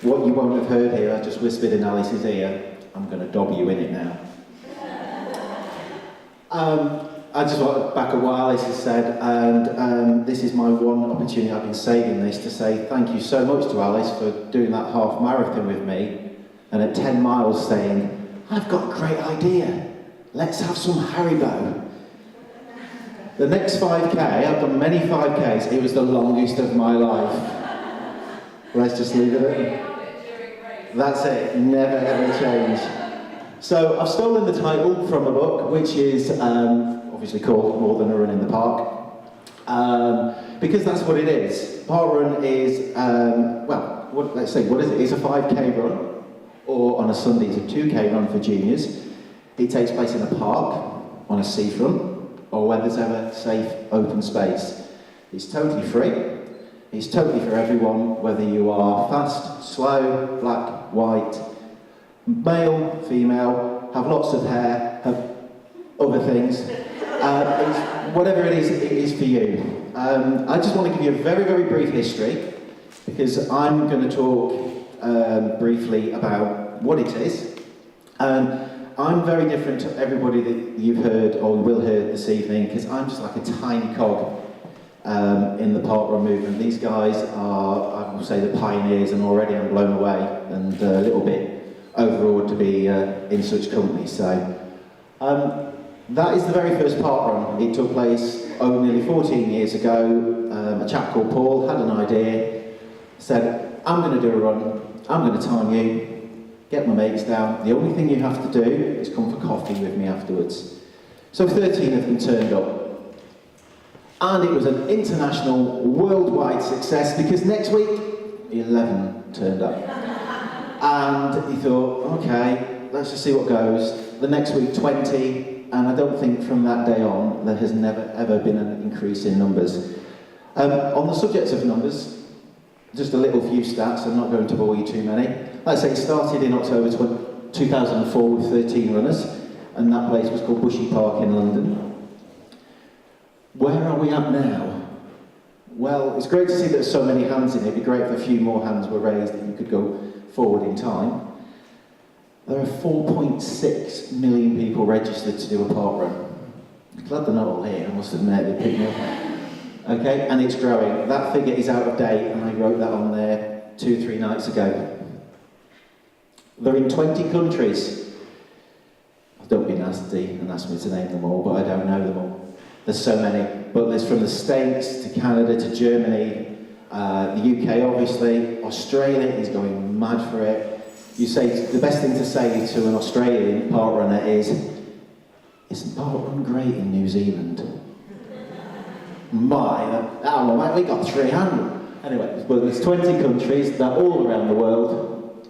what you won't have heard here, I just whispered in Alice's ear, I'm going to dob you in it now. I just want to back up what Alice has said, and this is my one opportunity. I've been saving this to say thank you so much to Alice for doing that half marathon with me, and at 10 miles saying, I've got a great idea, let's have some Haribo. The next 5K, I've done many 5Ks, it was the longest of my life. Let's just leave it at that. That's it, never ever change. So I've stolen the title from a book, which is obviously called More Than a Run in the Park, because that's what it is. Parkrun is, let's say, what is it? It's a 5K run, or on a Sunday it's a 2K run for juniors. It takes place in a park, on a seafront, or where there's ever safe open space. It's totally free. It's totally for everyone, whether you are fast, slow, black, white, male, female, have lots of hair, have other things. Whatever it is for you. I just want to give you a very, very brief history, because I'm going to talk briefly about what it is. I'm very different to everybody that you've heard or will hear this evening, because I'm just like a tiny cog in the parkrun movement. These guys are, I will say, the pioneers, and already I'm blown away and a little bit overawed to be in such company. So that is the very first parkrun. It took place nearly 14 years ago. A chap called Paul had an idea, said, I'm going to do a run, I'm going to time you, get my mates down. The only thing you have to do is come for coffee with me afterwards. So 13 of them turned up. And it was an international, worldwide success, because next week, 11 turned up. And he thought, okay, let's just see what goes. The next week, 20, and I don't think from that day on, there has never, ever been an increase in numbers. On the subject of numbers, just a little few stats, I'm not going to bore you too many. Like I say, it started in October 2004 with 13 runners, and that place was called Bushy Park in London. Where are we at now? Well, it's great to see that there's so many hands in it. It'd be great if a few more hands were raised and you could go forward in time. There are 4.6 million people registered to do a parkrun. Glad they're not all here, I must admit, they picked me up. Okay, and it's growing. That figure is out of date, and I wrote that on there 2-3 nights ago. They're in 20 countries. Don't be nasty and ask me to name them all, but I don't know them all. There's so many, but there's from the States to Canada to Germany, the UK obviously, Australia is going mad for it. You say, the best thing to say to an Australian parkrunner is, isn't parkrun great in New Zealand? We got 300. Anyway, well, there's 20 countries, they're all around the world.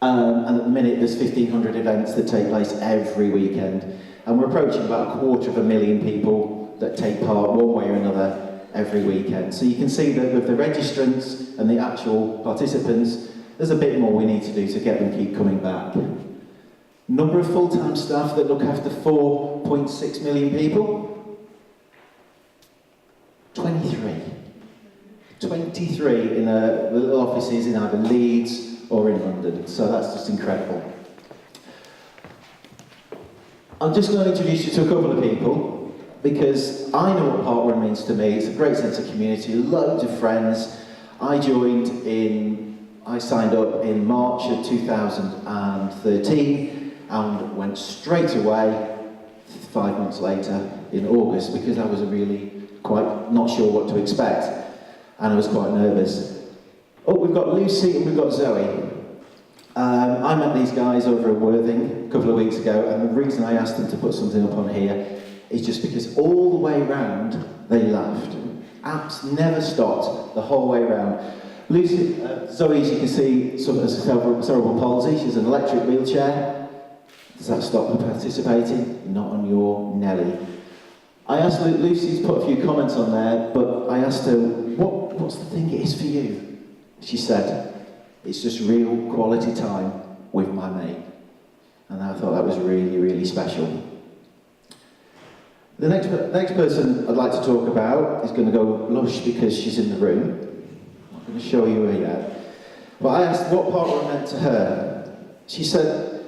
And at the minute, there's 1,500 events that take place every weekend. And we're approaching about 250,000 people that take part one way or another every weekend. So you can see that with the registrants and the actual participants, there's a bit more we need to do to get them keep coming back. Number of full-time staff that look after 4.6 million people? 23. 23 in the little offices in either Leeds or in London. So that's just incredible. I'm just going to introduce you to a couple of people, because I know what parkrun means to me. It's a great sense of community, loads of friends. I signed up in March of 2013 and went straight away 5 months later in August, because I was really quite not sure what to expect, and I was quite nervous. Oh, we've got Lucy and we've got Zoe. I met these guys over at Worthing a couple of weeks ago, and the reason I asked them to put something up on here is just because all the way round they laughed. Apps never stopped the whole way round. Lucy, Zoe, as you can see, sort of has cerebral palsy. She's an electric wheelchair. Does that stop her participating? Not on your Nelly. I asked Lucy to put a few comments on there, but I asked her, what's the thing it is for you? She said, it's just real quality time with my mate. And I thought that was really, really special. The next person I'd like to talk about is going to go lush because she's in the room. I'm not going to show you her yet. But I asked what parkrun meant to her. She said,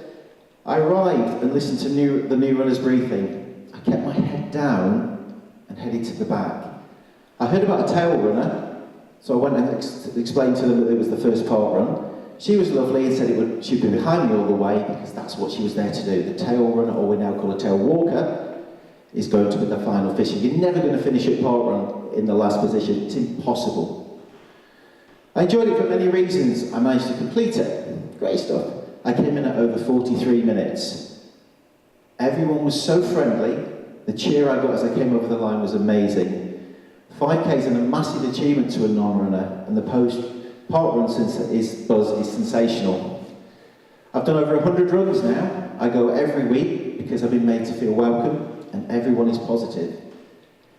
I arrived and listened to the new runners briefing. I kept my head down and headed to the back. I heard about a tail runner, so I went and explained to them that it was the first parkrun. She was lovely and said she'd be behind me all the way because that's what she was there to do. The tail runner, or we now call a tail walker, is going to be the final finish. You're never going to finish at parkrun in the last position. It's impossible. I enjoyed it for many reasons. I managed to complete it. Great stuff. I came in at over 43 minutes. Everyone was so friendly. The cheer I got as I came over the line was amazing. 5K is a massive achievement to a non-runner, and the parkrun buzz is sensational. I've done over 100 runs now. I go every week because I've been made to feel welcome, and everyone is positive.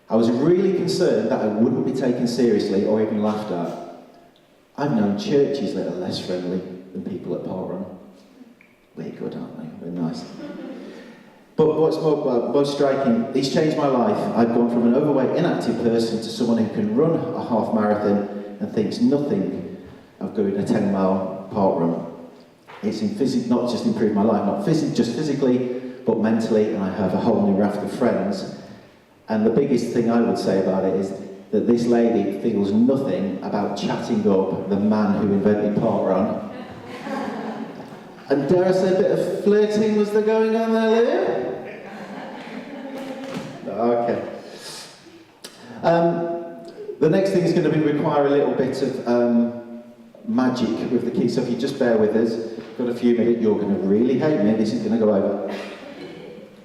I was really concerned that I wouldn't be taken seriously or even laughed at. I've known churches that are less friendly than people at parkrun. We're good, aren't we? We're nice. But what's most striking, it's changed my life. I've gone from an overweight, inactive person to someone who can run a half marathon and thinks nothing of doing a 10-mile parkrun. It's not just improved my life, not just physically, but mentally, and I have a whole new raft of friends. And the biggest thing I would say about it is that this lady feels nothing about chatting up the man who invented parkrun. And dare I say a bit of flirting was there going on there, Leah? Okay. The next thing is going to require a little bit of magic with the keys, so if you just bear with us, got a few minutes, you're going to really hate me, this is going to go over.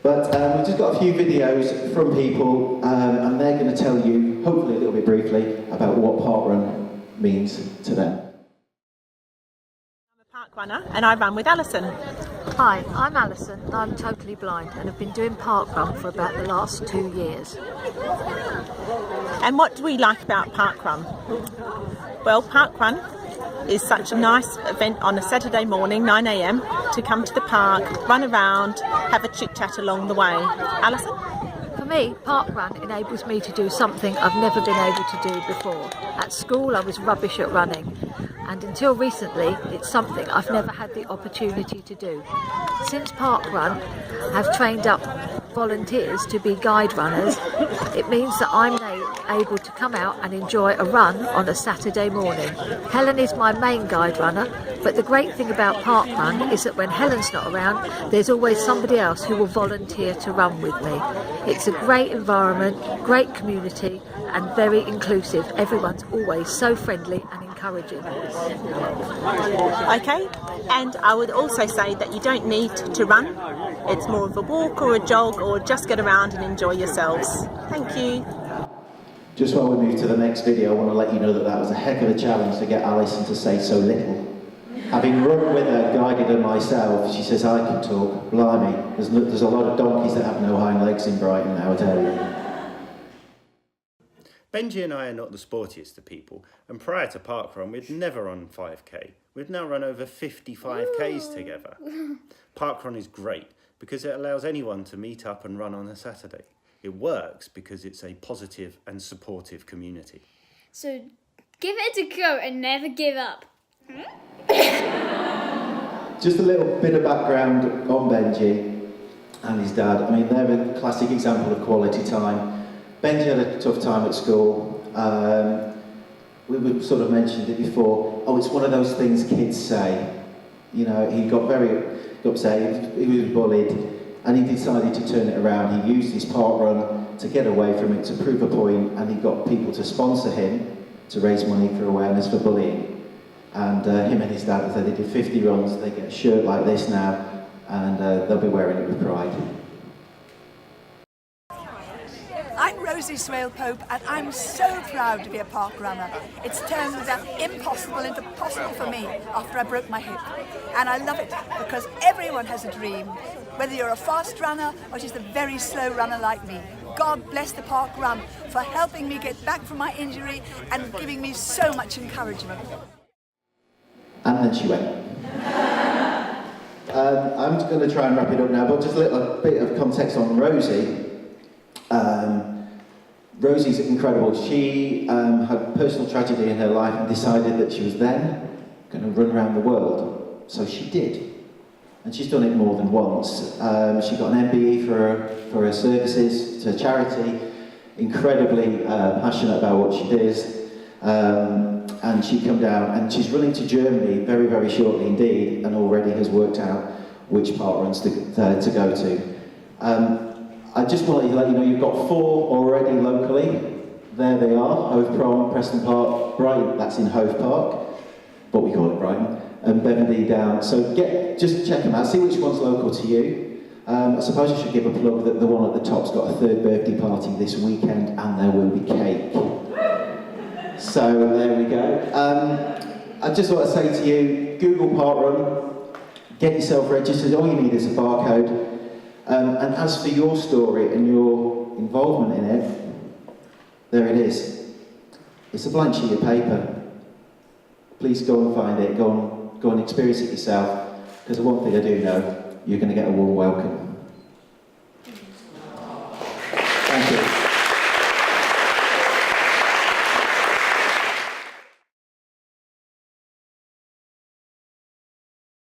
But we've just got a few videos from people, and they're going to tell you, hopefully a little bit briefly, about what parkrun means to them. Runner, and I run with Alison. Hi, I'm Alison and I'm totally blind and have been doing parkrun for about the last 2 years. And what do we like about parkrun? Well, parkrun is such a nice event on a Saturday morning, 9 AM, to come to the park, run around, have a chit chat along the way. Alison? For me, parkrun enables me to do something I've never been able to do before. At school I was rubbish at running, and until recently it's something I've never had the opportunity to do. Since parkrun have trained up volunteers to be guide runners, it means that I'm able to come out and enjoy a run on a Saturday morning. Helen is my main guide runner, but the great thing about parkrun is that when Helen's not around, there's always somebody else who will volunteer to run with me. It's a great environment, great community, and very inclusive. Everyone's always so friendly and encouraging. Okay, and I would also say that you don't need to run. It's more of a walk or a jog, or just get around and enjoy yourselves. Thank you. Just while we move to the next video, I want to let you know that was a heck of a challenge to get Alison to say so little. Having run with her, guided her myself, she says, I can talk. Blimey, there's a lot of donkeys that have no hind legs in Brighton now, I tell you. Benji and I are not the sportiest of people, and prior to parkrun we'd never run 5k. We've now run over 55k's together. Parkrun is great because it allows anyone to meet up and run on a Saturday. It works because it's a positive and supportive community. So give it a go and never give up. Just a little bit of background on Benji and his dad. I mean, they're a classic example of quality time. Benji had a tough time at school. We sort of mentioned it before. Oh, it's one of those things kids say. You know, he got very upset, he was bullied, and he decided to turn it around. He used his parkrun to get away from it, to prove a point, and he got people to sponsor him to raise money for awareness for bullying. And him and his dad, they did 50 runs. They get a shirt like this now, and they'll be wearing it with pride. I'm Rosie Swale-Pope and I'm so proud to be a park runner. It's turned the impossible into possible for me after I broke my hip. And I love it because everyone has a dream, whether you're a fast runner or just a very slow runner like me. God bless the park run for helping me get back from my injury and giving me so much encouragement. And then she went. I'm just going to try and wrap it up now, but just a little bit of context on Rosie. Rosie's incredible. She had personal tragedy in her life and decided that she was then going to run around the world. So she did. And she's done it more than once. She got an MBE for her services to charity, incredibly passionate about what she does. And she'd come down, and she's running to Germany very, very shortly indeed, and already has worked out which parkruns to go to. I just want to let you know you've got 4 already locally. There they are, Hove Prom, Preston Park, Brighton, that's in Hove Park, but we call it Brighton, and Beverley down. So just check them out, see which one's local to you. I suppose I should give a plug that the one at the top's got a 3rd birthday party this weekend, and there will be cake. So there we go. I just want to say to you, Google Parkrun, get yourself registered, all you need is a barcode. And as for your story and your involvement in it, there it is. It's a blank sheet of paper. Please go and find it, go and experience it yourself, because the one thing I do know, you're going to get a warm welcome.